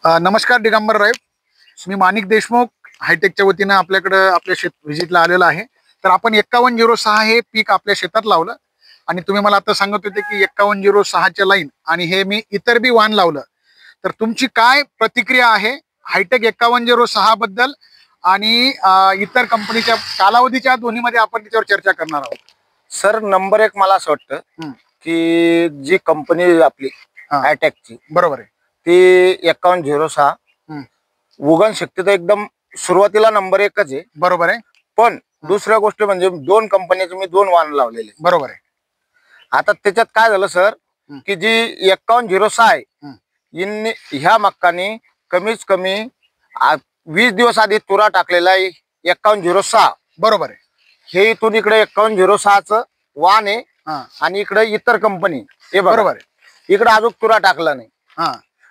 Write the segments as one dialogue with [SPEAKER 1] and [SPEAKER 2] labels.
[SPEAKER 1] नमस्कार दिगंबर राय, मी माणिक देशमुख हायटेकच्या वतीनं आपल्याकडे आपल्या शेत व्हिजिटला आलेलो आहे. तर आपण 5106 हे पीक आपल्या शेतात लावलं आणि तुम्ही मला आता सांगत होते की 5106 च्या लाईन आणि हे मी इतर बी वाण लावलं. तर तुमची काय प्रतिक्रिया आहे हायटेक 5106 बद्दल आणि इतर कंपनीच्या कालावधीच्या दोन्हीमध्ये आपण त्याच्यावर चर्चा करणार आहोत.
[SPEAKER 2] सर, नंबर एक मला असं वाटतं की जी कंपनी आपली हायटेकची
[SPEAKER 1] बरोबर आहे
[SPEAKER 2] ती 5106 उगण शक्ती तर एकदम सुरुवातीला नंबर एकच आहे.
[SPEAKER 1] बरोबर आहे.
[SPEAKER 2] पण दुसऱ्या गोष्ट म्हणजे दोन कंपन्याचे मी दोन वाण लावलेले.
[SPEAKER 1] बरोबर आहे.
[SPEAKER 2] आता त्याच्यात काय झालं सर की जी 5106 आहे ह्या मक्काने कमीत कमी 20 दिवस आधी तुरा टाकलेला आहे 5106.
[SPEAKER 1] बरोबर आहे.
[SPEAKER 2] हे इथून इकडे 5106चं वाण आहे आणि इकडे इतर कंपनी हे
[SPEAKER 1] बरोबर आहे.
[SPEAKER 2] इकडे अजून तुरा टाकला नाही.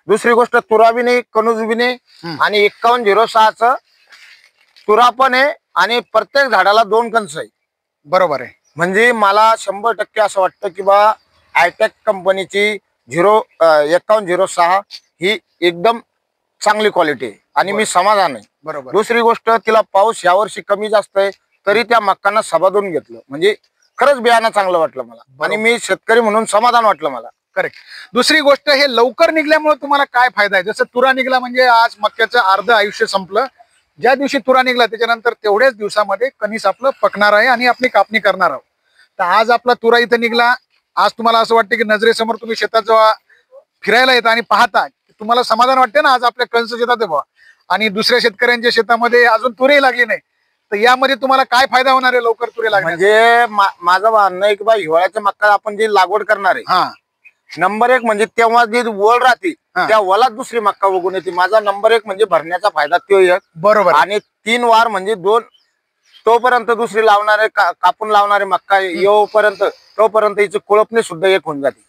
[SPEAKER 2] दुसरी गोष्ट तुरा बी नाही, कणूज बी नाही आणि 5106चं तुरा पण आहे आणि प्रत्येक झाडाला 2 कणस आहे.
[SPEAKER 1] बरोबर आहे.
[SPEAKER 2] म्हणजे मला 100% असं वाटतं की बा हायटेक कंपनीची 5106 ही एकदम चांगली क्वालिटी आहे आणि मी समाधान आहे.
[SPEAKER 1] बरोबर.
[SPEAKER 2] दुसरी गोष्ट तिला पाऊस यावर्षी कमी जास्त आहे तरी त्या मक्कांना सभादून घेतलं म्हणजे खरंच बियाणं चांगलं वाटलं मला आणि मी शेतकरी म्हणून समाधान वाटलं मला.
[SPEAKER 1] करेक्ट. दुसरी गोष्ट हे लवकर निघल्यामुळे तुम्हाला काय फायदा आहे? जसं तुरा निघला म्हणजे आज मक्याचं अर्ध आयुष्य संपलं. ज्या दिवशी तुरा निघला त्याच्यानंतर तेवढ्याच दिवसामध्ये कणीस आपलं पकणार आहे आणि आपली कापणी करणार आहोत. तर आज आपला तुरा इथं निघला. आज तुम्हाला असं वाटतं की नजरेसमोर तुम्ही शेतात जेव्हा फिरायला येता आणि पाहता तुम्हाला समाधान वाटते ना आज आपल्या कणस शेतात आहे आणि दुसऱ्या शेतकऱ्यांच्या शेतामध्ये अजून तुरे लागली नाही. तर यामध्ये तुम्हाला काय फायदा होणार आहे लवकर तुरे लागणे?
[SPEAKER 2] म्हणजे माझं म्हणणं आहे की बा हिवाळ्याच्या मक्का आपण जी लागवड करणार आहे नंबर एक म्हणजे तेव्हा जी वल राहते त्या वलात दुसरी मक्का उगून येते. माझा नंबर एक म्हणजे भरण्याचा फायदा तो एक.
[SPEAKER 1] बरोबर.
[SPEAKER 2] आणि 3 वार म्हणजे 2 तोपर्यंत दुसरी लावणारे कापून लावणारे मक्का येऊपर्यंत तोपर्यंत हिची कोळपणी सुद्धा एक होऊन जाते.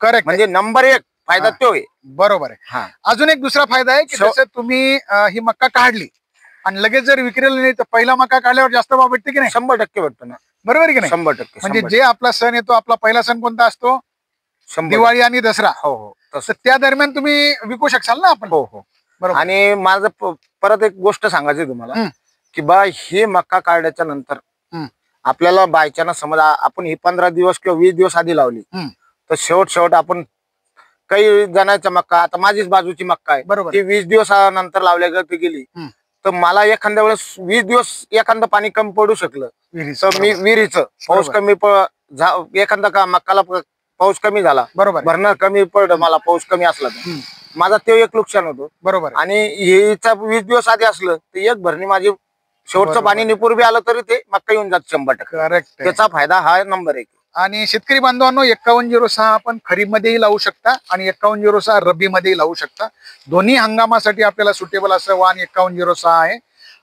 [SPEAKER 1] करेक्ट.
[SPEAKER 2] म्हणजे नंबर एक फायदा तो आहे.
[SPEAKER 1] बरोबर आहे. अजून एक दुसरा फायदा आहे की जसं तुम्ही ही मक्का काढली आणि लगेच जर विक्रेल नाही तर पहिला मक्का काढल्यावर जास्त भाव भेटते की नाही?
[SPEAKER 2] 100% भेटतो ना.
[SPEAKER 1] बरोबर आहे की नाही?
[SPEAKER 2] 100%.
[SPEAKER 1] म्हणजे जे आपला सण येतो आपला पहिला सण कोणता असतो? दिवाळी आणि दसरा.
[SPEAKER 2] हो हो.
[SPEAKER 1] तर त्या दरम्यान तुम्ही विकू शकाल ना आपण?
[SPEAKER 2] हो हो.
[SPEAKER 1] बरोबर.
[SPEAKER 2] आणि माझं परत एक गोष्ट सांगायची तुम्हाला की बा हे मक्का काढल्याच्या नंतर आपल्याला बायचाना समज आपण ही 15 दिवस किंवा 20 दिवस आधी लावली तर शेवट आपण काही जणांचा मक्का आता माझीच बाजूची मक्का आहे
[SPEAKER 1] बरोबर.
[SPEAKER 2] ती 20 दिवसानंतर लावल्या गेली तर मला एखाद्या वेळेस 20 दिवस एखादं पाणी कमी पडू शकलं तर मी विहिरीचं पाऊस कमी एखादा मक्काला पाऊस कमी झाला
[SPEAKER 1] बरोबर
[SPEAKER 2] भरणं कमी पडलं मला पाऊस कमी असला तर माझा ते एक नुकसान होतो.
[SPEAKER 1] बरोबर.
[SPEAKER 2] आणि हिचा 20 दिवस आधी असलं तर एक भरणी माझी शेवटचं पाणी निपूर बी आलं तरी ते मक्का येऊन जात 100%.
[SPEAKER 1] करेक्ट.
[SPEAKER 2] त्याचा फायदा हा नंबर 1.
[SPEAKER 1] आणि शेतकरी बांधवांनो 5106 आपण खरीप मध्येही लावू शकता आणि 5106 रब्बी मध्येही लावू शकता. दोन्ही हंगामासाठी आपल्याला सुटेबल असं वाण 5106 आहे.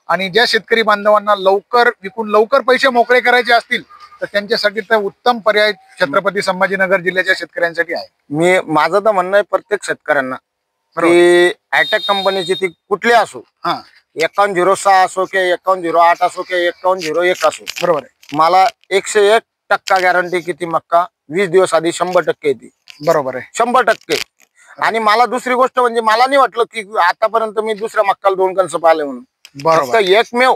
[SPEAKER 1] आणि ज्या शेतकरी बांधवांना लवकर विकून लवकर पैसे मोकळे करायचे असतील तर त्यांच्यासाठी तर उत्तम पर्याय छत्रपती संभाजीनगर जिल्ह्याच्या शेतकऱ्यांसाठी आहे.
[SPEAKER 2] माझं तर म्हणणं आहे प्रत्येक शेतकऱ्यांना की हायटेक कंपनीची ती कुठली असो 5106 असो किंवा 5108 असो किंवा 5101 असो
[SPEAKER 1] बरोबर आहे.
[SPEAKER 2] मला 101% गॅरंटी की ती मक्का 20 दिवस आधी 100% येते.
[SPEAKER 1] बरोबर आहे.
[SPEAKER 2] 100%. आणि मला दुसरी गोष्ट म्हणजे मला नाही वाटलं की आतापर्यंत मी दुसऱ्या मक्काला 2 कणस पाहिले म्हणून.
[SPEAKER 1] बरोबर.
[SPEAKER 2] एकमेव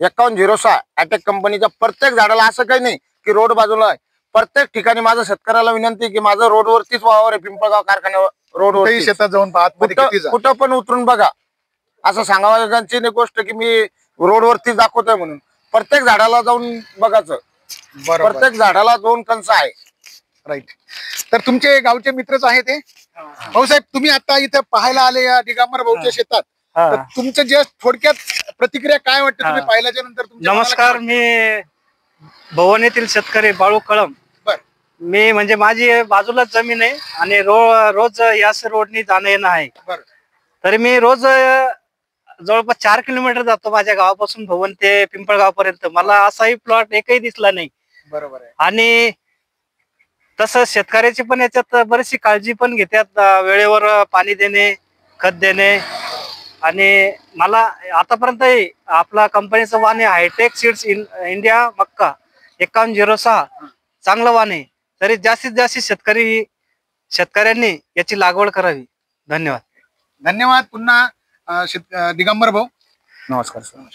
[SPEAKER 2] 5106 हायटेक कंपनीच्या प्रत्येक झाडाला असं काही नाही की रोड बाजूला आहे. प्रत्येक ठिकाणी माझं शेतकऱ्याला विनंती की माझं रोडवरतीच वावर आहे. पिंपळगाव कारखान्यावर रोडवर
[SPEAKER 1] शेतात जाऊन
[SPEAKER 2] कुठं पण उतरून बघा असं सांगायची गोष्ट की मी रोडवरतीच दाखवतोय म्हणून. प्रत्येक झाडाला जाऊन बघायचं. प्रत्येक झाडाला 2 कणस आहे.
[SPEAKER 1] राईट. तर तुमचे गावचे मित्रच आहे ते भाऊसाहेब. तुम्ही आता इथे पाहायला आले या दिगंबर भाऊच्या शेतात. तर तुमचं जे थोडक्यात प्रतिक्रिया काय वाटते तुम्ही पाहिल्याच्या नंतर?
[SPEAKER 3] नमस्कार, मी भवन येथील शेतकरी बाळू कळम. मी म्हणजे माझी बाजूलाच जमीन आहे आणि रोज याच रोडनी जाणं येणं आहे. तरी मी रोज जवळपास 4 किलोमीटर जातो माझ्या गावापासून भवन ते पिंपळगाव पर्यंत. मला असाही प्लॉट एकही दिसला नाही.
[SPEAKER 1] बरोबर आहे.
[SPEAKER 3] आणि तसं शेतकऱ्याची पण याच्यात बरीचशी काळजी पण घेतात. वेळेवर पाणी देणे, खत देणे. आणि मला आतापर्यंत आपला कंपनीचं वाण आहे हायटेक सीड्स इंडिया मक्का 5106 चांगलं वाण आहे. तरी जास्तीत जास्त शेतकऱ्यांनी याची लागवड करावी. धन्यवाद.
[SPEAKER 1] धन्यवाद पुन्हा दिगंबर भाऊ.
[SPEAKER 2] नमस्कार सर.